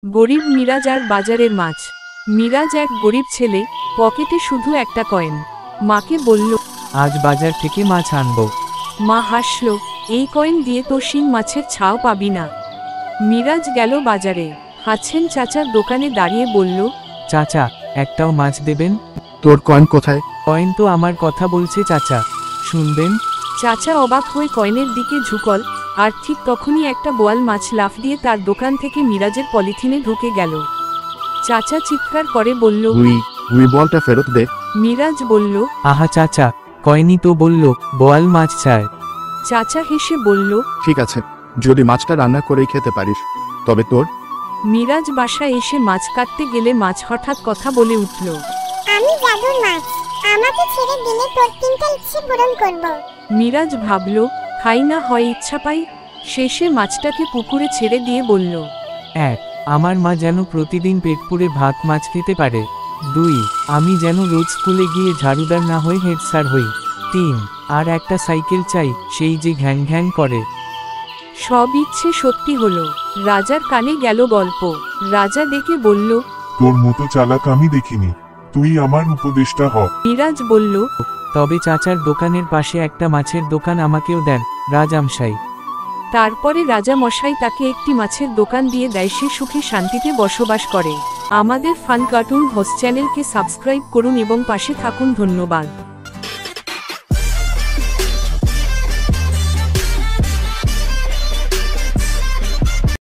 গরিব মিরাজ আর বাজারের মাছ। মিরাজ এক গরিব ছেলে, পকেটে শুধু একটা কয়েন। মাকে বলল, আজ বাজার থেকে মাছ আনবো। মা হাসল, এই কয়েন দিয়ে তো শিং মাছের ছাও পাবি না। মিরাজ গেল বাজারে। হাছেন চাচার দোকানে দাঁড়িয়ে বলল, চাচা, একটাও মাছ দেবেন? তোর কয়েন কোথায়? কয়েন তো আমার কথা বলছে চাচা, শুনবেন? চাচা অবাক হয়ে কয়েনের দিকে ঝুঁকল, আর ঠিক তখনই একটা বোয়াল মাছ লাফ দিয়ে তার দোকান থেকে মিরাজের পলিথিনে ঢুকে গেল। চাচা চিৎকার করে বলল, তুই বলটা ফেরত দে। মিরাজ বলল, আহা চাচা, কয়েনই তো বলল বোয়াল মাছ চায়। চাচা হেসে বলল, ঠিক আছে, যদি মাছটা রান্না করেই খেতে পারিস তবে তোর। মিরাজ বাসায় এসে মাছ কাটতে গেলে মাছ হঠাৎ কথা বলে উঠল, আমি জাদুর মাছ, আমাকে ছেড়ে দিলে তোর তিনটা ইচ্ছে পূরণ করব। মিরাজ ভাবল, খাই না হয় ইচ্ছা পাই। শেষে মাছটাকে পুকুরে ছেড়ে দিয়ে বলল, 1. আমার মা যেন প্রতিদিন পেট পুরে ভাত মাছ খেতে পারে। 2. আমি যেন রোজ স্কুলে গিয়ে ঝাড়ুদার না হয়ে হেড স্যার হই। 3. আর একটা সাইকেল চাই, সেই যে ঘ্যাং ঘ্যাং করে। সব ইচ্ছে সত্যি হলো। রাজার কানে গেল গল্প। রাজা ডেকে বলল, তোর মতো চালাক আমি দেখিনি, তুই আমার উপদেষ্টা হ। মিরাজ বলল, তবে চাচার দোকানের পাশে একটা মাছের দোকান আমাকেও দেন, রাজামশাই। তারপরে রাজা মশাই তাকে একটি মাছের দোকান দিয়ে দেয়। সে সুখে শান্তিতে বসবাস করে। আমাদের ফান কার্টুন হোস্ট চ্যানেলকে সাবস্ক্রাইব করুন এবং পাশে থাকুন। ধন্যবাদ।